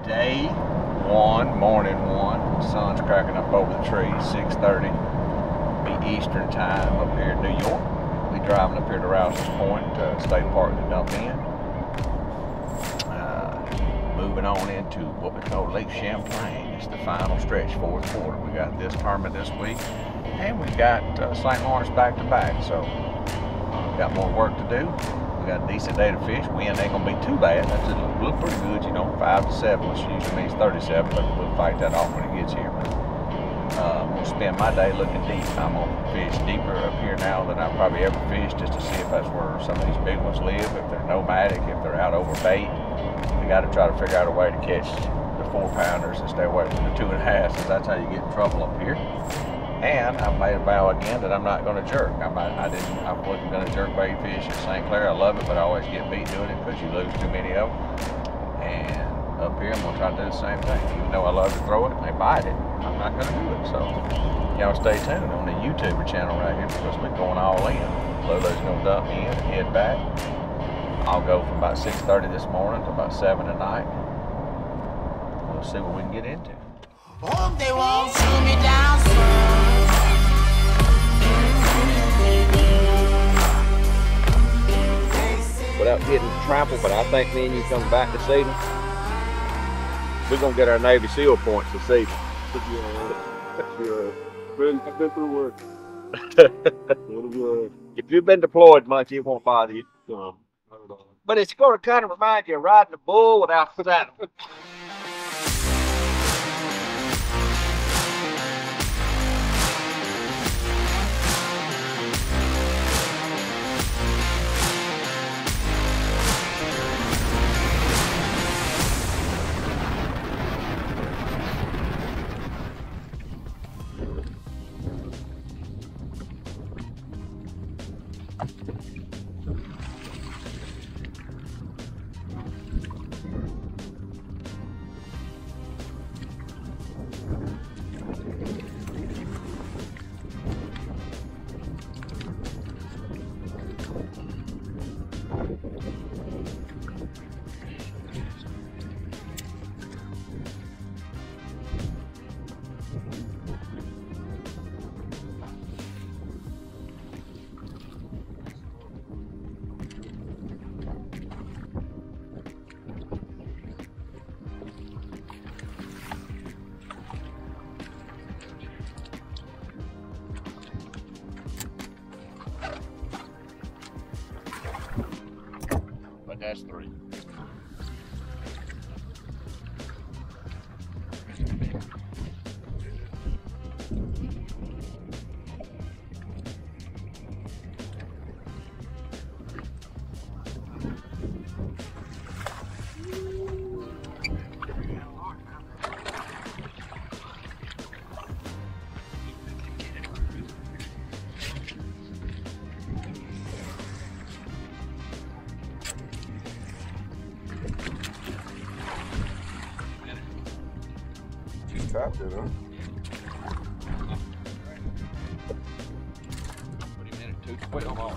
Day one, morning one. The sun's cracking up over the trees, 6:30. Be Eastern time up here in New York. We driving up here to Rouse's Point State Park to dump in. Moving on into what we call Lake Champlain. It's the final stretch, fourth quarter. We got this tournament this week, and we got St. Lawrence back to back. So we got more work to do. We got a decent day to fish. Wind ain't gonna be too bad. That's look pretty good, you know, 5 to 7, which usually means 37, but we'll fight that off when it gets here. But I'm gonna spend my day looking deep. I'm gonna fish deeper up here now than I've probably ever fished, just to see if that's where some of these big ones live, if they're nomadic, if they're out over bait. We got to try to figure out a way to catch the 4-pounders and stay away from the 2.5, because that's how you get in trouble up here. And I made a vow again that I'm not going to jerk. I wasn't going to jerk bait fish at St. Clair. I love it, but I always get beat doing it because you lose too many of them. And up here, I'm going to try to do the same thing. Even though I love to throw it and they bite it, I'm not going to do it. So y'all stay tuned on the YouTuber channel right here, because we're going all in. Lulu's going to dump me in and head back. I'll go from about 6:30 this morning to about 7 at night. We'll see what we can get into. Hope they won't shoot me down soon. Without getting trampled, but I think me and you coming back this evening, we're gonna get our Navy SEAL points this evening. I've been through work. If you've been deployed much, it won't bother you. No. But it's going to kind of remind you of riding a bull without the saddle. But that's 3. Tapped it, huh? Put him in at 212 on.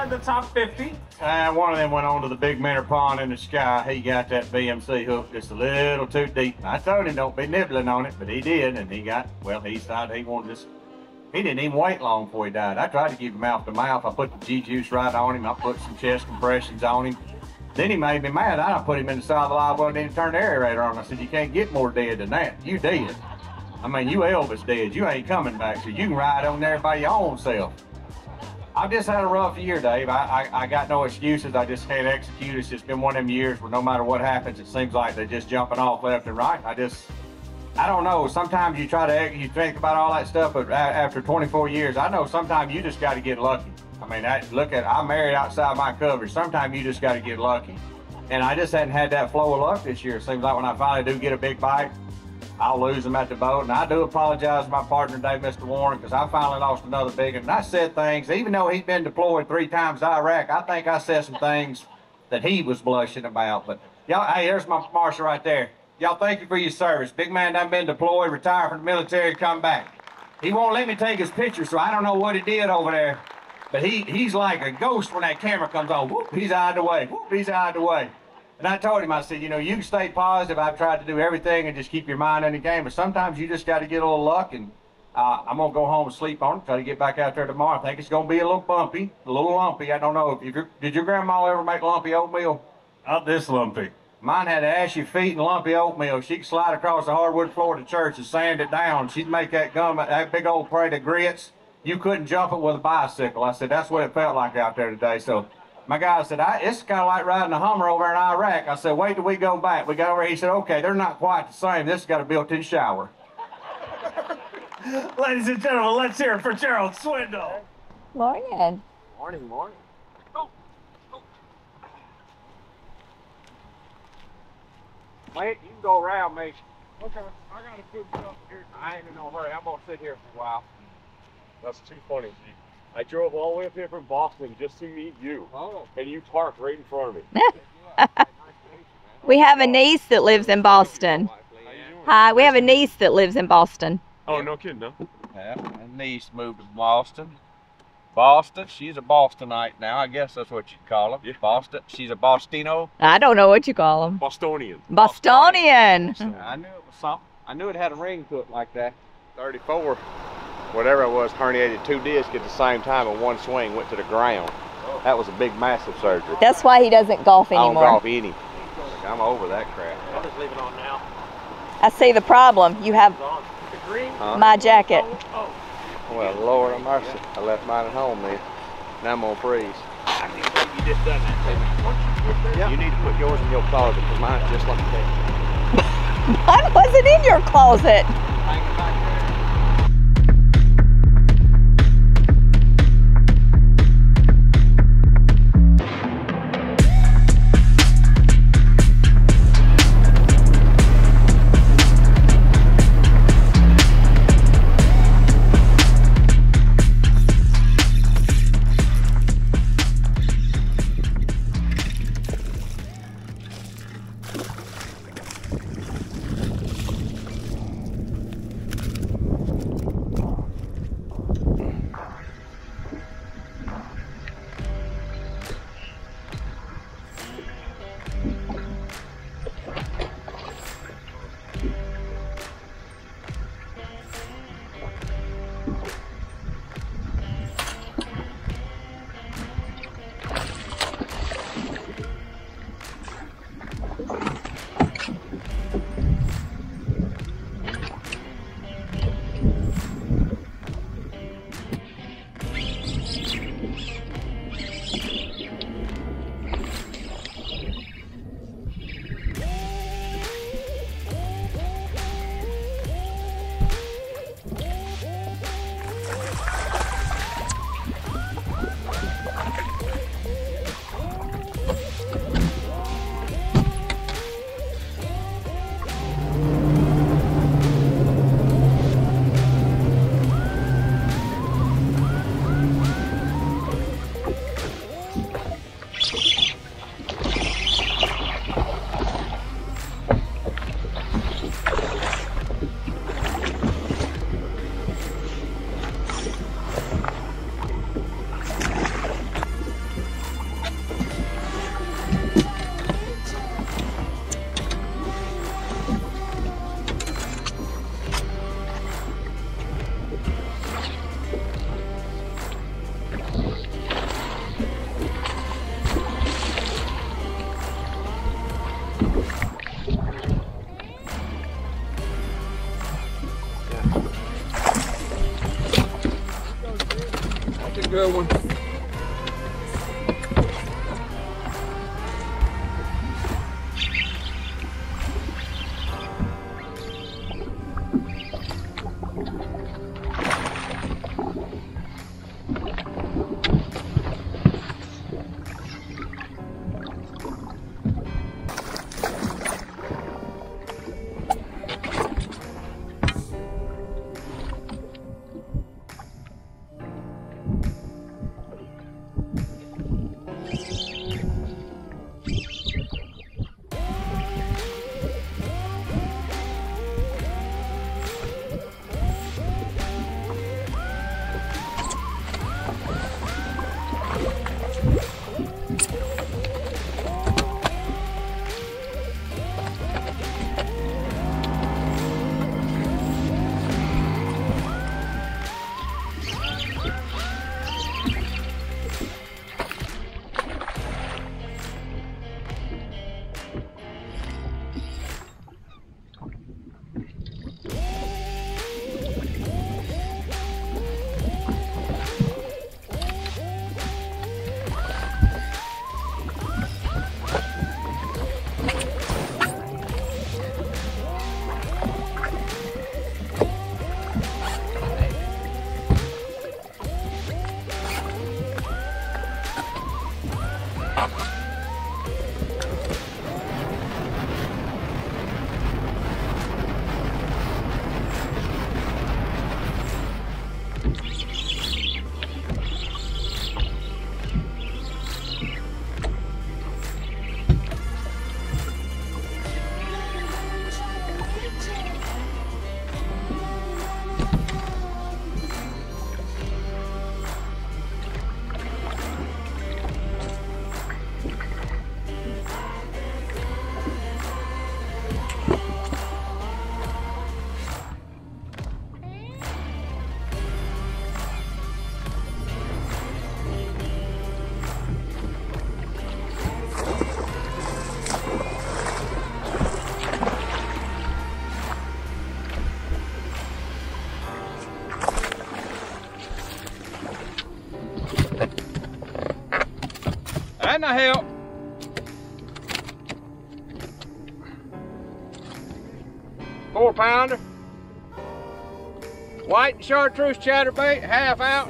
The top 50. One of them went on to the big minnow pond in the sky. He got that BMC hook just a little too deep. I told him don't be nibbling on it, but he did, and he got, well, he decided he wanted this. He didn't even wait long before he died. I tried to keep him mouth to mouth. I put the G-juice right on him. I put some chest compressions on him. Then he made me mad. I put him in the side of the live well, and then he turned the aerator on. I said, you can't get more dead than that. You dead. I mean, you Elvis dead. You ain't coming back, so you can ride on there by your own self. I've just had a rough year, Dave. I got no excuses. I just can't execute. It's just been one of them years where no matter what happens, it seems like they're just jumping off left and right. I don't know. Sometimes you you think about all that stuff, but after 24 years, I know sometimes you just got to get lucky. I mean, I'm married outside my coverage. Sometimes you just got to get lucky. And I just hadn't had that flow of luck this year. It seems like when I finally do get a big bite, I'll lose them at the boat. And I do apologize to my partner today, Mr. Warren, because I finally lost another big one. And I said things, even though he's been deployed 3 times to Iraq, I think I said some things that he was blushing about. But y'all, hey, there's my marshal right there. Y'all, thank you for your service. Big man done been deployed, retired from the military, come back. He won't let me take his picture, so I don't know what he did over there. But he's like a ghost when that camera comes on. Whoop, he's out of the way. Whoop, he's out of the way. And I told him, I said, you know, you can stay positive. I've tried to do everything and just keep your mind in the game. But sometimes you just got to get a little luck. And I'm going to go home and sleep on it, try to get back out there tomorrow. I think it's going to be a little bumpy, a little lumpy. I don't know. Did your grandma ever make lumpy oatmeal? Not this lumpy. Mine had ashy feet and lumpy oatmeal. She could slide across the hardwood floor of the church and sand it down. She'd make that gum, that big old plate of grits. You couldn't jump it with a bicycle. I said, that's what it felt like out there today. So my guy said, it's kind of like riding a Hummer over in Iraq. I said, wait till we go back. We got over here. He said, okay, they're not quite the same. This has got a built-in shower. Ladies and gentlemen, let's hear it for Gerald Swindle. Morning. Morning, morning. Wait, you can go around me. Okay, I got to put stuff here. I ain't in no hurry. I'm going to sit here for a while. That's too funny, G. I drove all the way up here from Boston just to meet you. Oh. And you parked right in front of me. We have a niece that lives in Boston. Hi, we have a niece that lives in Boston. Oh, no kidding, no? Yeah, my niece moved to Boston. Boston, she's a Bostonite now. I guess that's what you'd call her. Yeah. Boston, she's a Bostino. I don't know what you call them. Bostonian. Bostonian. I knew it was something. I knew it had a ring to it like that. 34, whatever it was, herniated 2 discs at the same time in one swing, went to the ground. That was a big, massive surgery. That's why he doesn't golf I don't anymore. golf any. I'm over that crap. I'll just leave it on now. I see the problem. You have The green? Huh? my jacket. Oh. Well, Lord have mercy. I left mine at home then. Now I'm gonna freeze. I can't believe you just done that. Once you get there, You need to put yours in your closet because mine's just like that. Mine wasn't in your closet. Hanging back there. Good one. That not help. Four-pounder. White and chartreuse chatterbait, half ounce.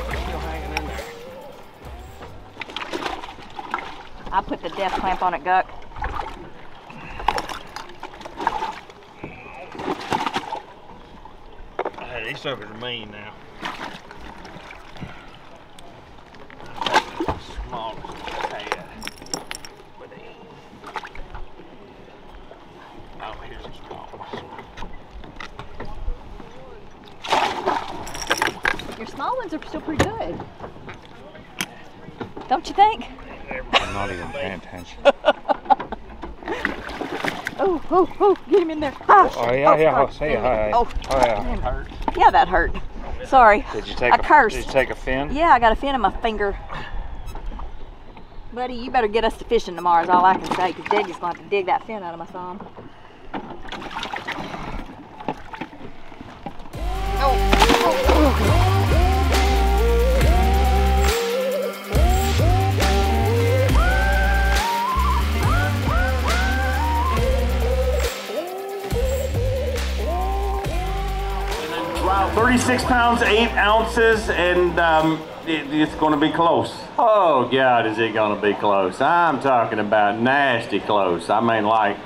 Still hanging in there. I put the death clamp on it, Guck. Hey, these suckers are mean now. Small tad. But they... Oh, here's the small ones. Your small ones are still pretty good. Don't you think? I'm not even paying attention. Oh, get him in there. Ah, Oh yeah, yeah. oh, Say hi. Oh, Oh yeah. damn. Yeah, that hurt. Sorry. Did you take I cursed. Did you take a fin? Yeah, I got a fin in my finger. Buddy, you better get us to fishing tomorrow is all I can say, because Daddy's going to have to dig that fin out of my thumb. Oh. 36 pounds, 8 ounces, and it's going to be close. Oh, God, is it going to be close. I'm talking about nasty close. I mean, like,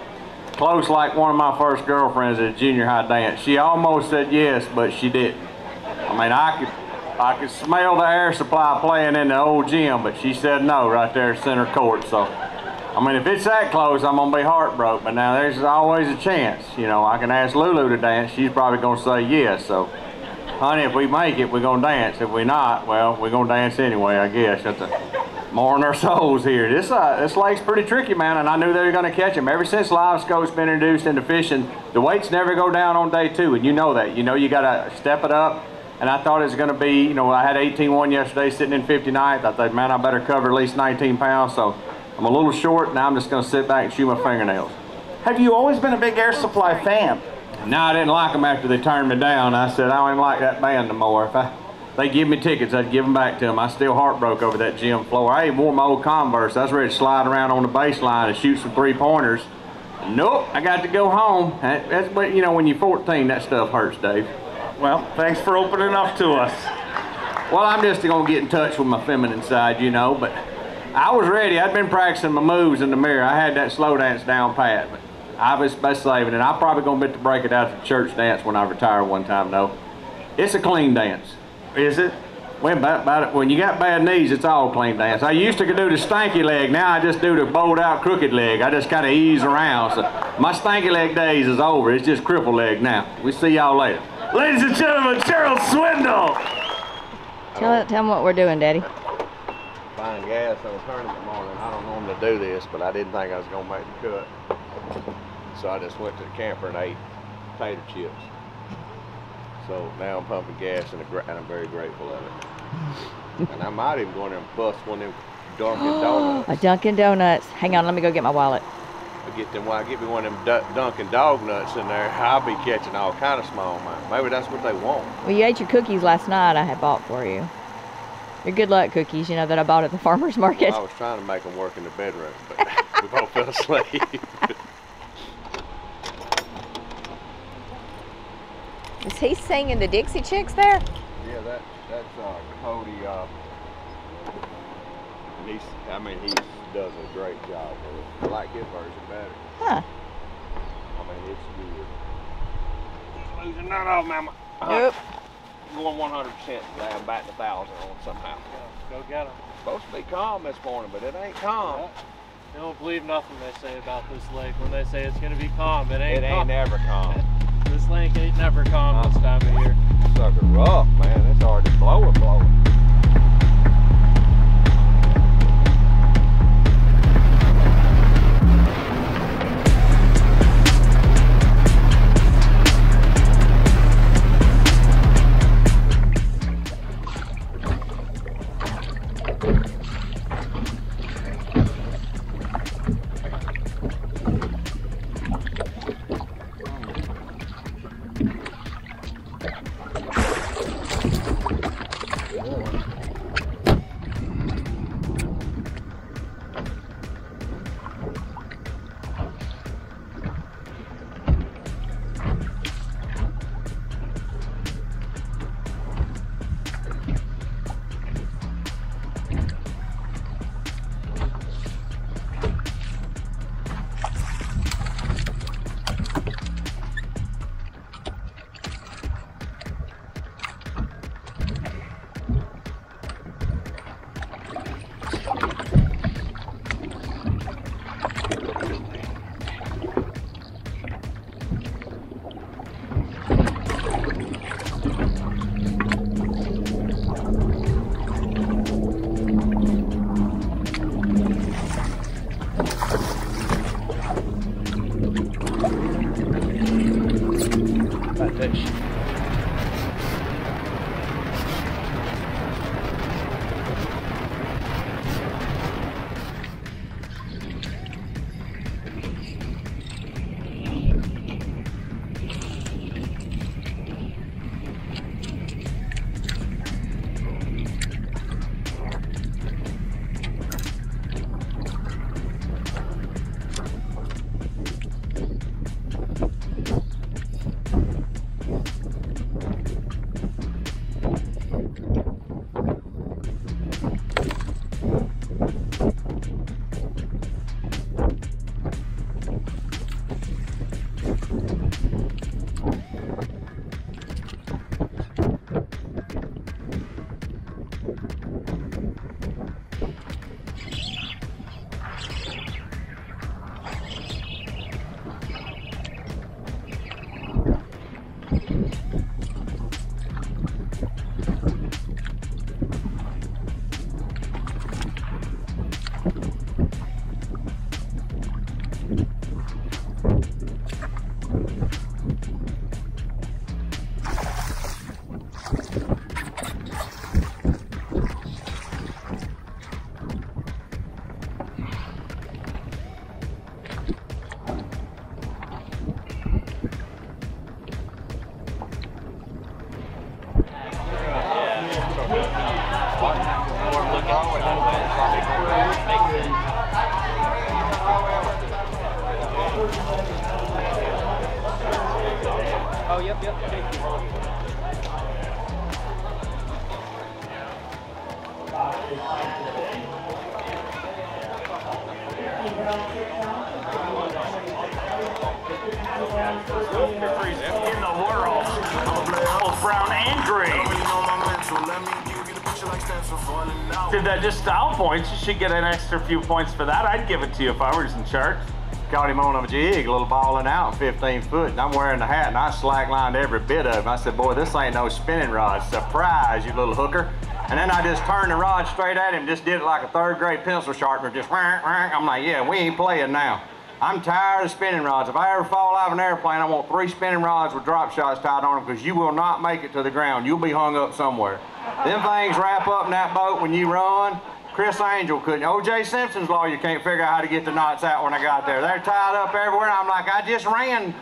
close like one of my first girlfriends at a junior high dance. She almost said yes, but she didn't. I mean, I could smell the air supply playing in the old gym, but she said no right there at center court. So, I mean, if it's that close, I'm going to be heartbroken. But now there's always a chance. You know, I can ask Lulu to dance. She's probably going to say yes. So, honey, if we make it, we're going to dance. If we're not, well, we're going to dance anyway, I guess. That's more in our souls here. This lake's pretty tricky, man, and I knew they were going to catch him. Ever since live scope's been introduced into fishing, the weights never go down on day 2, and you know that. You know you got to step it up. And I thought it was going to be, you know, I had 18-1 yesterday sitting in 59th. I thought, man, I better cover at least 19 pounds. So I'm a little short. Now I'm just going to sit back and chew my fingernails. Have you always been a big Air Supply fan? No, I didn't like them after they turned me down. I said, I don't even like that band no more. If they give me tickets, I'd give them back to them. I still heartbroke over that gym floor. I even wore my old Converse. I was ready to slide around on the baseline and shoot some 3-pointers. Nope, I got to go home. That's what, you know, when you're 14, that stuff hurts, Dave. Well, thanks for opening up to us. Well, I'm just going to get in touch with my feminine side, you know, but I was ready. I'd been practicing my moves in the mirror. I had that slow dance down pat, but I was best saving it. I'm probably going to be able to break it out to the church dance when I retire one time, though. It's a clean dance. Is it? Well, when you got bad knees, it's all clean dance. I used to do the stanky leg. Now I just do the bowed out crooked leg. I just kind of ease around. So my stanky leg days is over. It's just cripple leg now. We'll see y'all later. Ladies and gentlemen, Gerald Swindle. Tell them what we're doing, Daddy. Buying gas on a tournament morning. I don't normally do this, but I didn't think I was going to make the cut. So I just went to the camper and ate potato chips. So now I'm pumping gas and I'm very grateful of it. And I might even go in there and bust one of them Dunkin' Donuts. A Dunkin' Donuts. Hang on, let me go get my wallet. Get me one of them Dunkin' Dog nuts in there. I'll be catching all kind of small amounts. Maybe that's what they want. Well, you ate your cookies last night I had bought for you. Your good luck cookies, you know, that I bought at the farmer's market. Well, I was trying to make them work in the bedroom, but we both fell asleep. Is he singing the Dixie Chicks there? Yeah, that's Cody. He does a great job with it. I like his version better. Huh. I mean, it's good. Losing none of them, Mama. Nope. Going 100% today. I'm batting 1,000 on somehow. Go get them. Supposed to be calm this morning, but it ain't calm. They don't believe nothing they say about this lake. When they say it's going to be calm, it ain't calm. Never calm. This lake ain't never calm this time of year. Sucker rough, man. It's already blowing. fish. Oh, yep. In the world, both brown and green. Did that just style points? You should get an extra few points for that. I'd give it to you if I was in church. Caught him on a jig, a little balling out, 15 foot, and I'm wearing the hat, and I slacklined every bit of him. I said, boy, this ain't no spinning rod. Surprise, you little hooker. And then I just turned the rod straight at him, just did it like a third grade pencil sharpener, just I'm like, yeah, we ain't playing now. I'm tired of spinning rods. If I ever fall out of an airplane, I want 3 spinning rods with drop shots tied on them, because you will not make it to the ground. You'll be hung up somewhere. Them things wrap up in that boat when you run. Chris Angel couldn't. O.J. Simpson's lawyer can't figure out how to get the knots out when I got there. They're tied up everywhere. I'm like, I just ran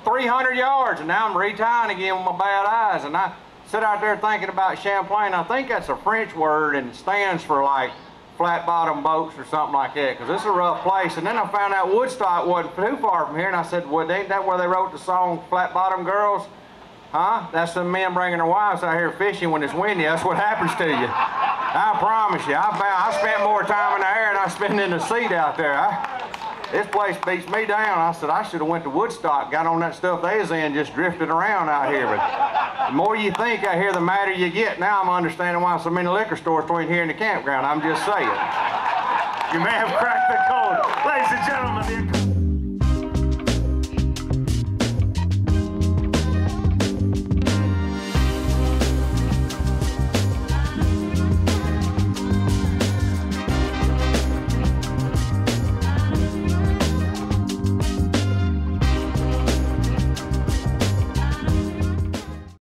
300 yards, and now I'm retying again with my bad eyes. And I sit out there thinking about Champlain. I think that's a French word, and it stands for like flat bottom boats or something like that, because it's a rough place. And then I found out Woodstock wasn't too far from here, and I said, well, ain't that where they wrote the song Flat Bottom Girls? Huh? That's the men bringing their wives out here fishing when it's windy. That's what happens to you. I promise you. I spent more time in the air than I spent in the seat out there. This place beats me down. I said, I should have went to Woodstock, got on that stuff they was in, just drifted around out here. But the more you think out here, the madder you get. Now I'm understanding why so many liquor stores between here and the campground. I'm just saying. You may have cracked the code. Ladies and gentlemen,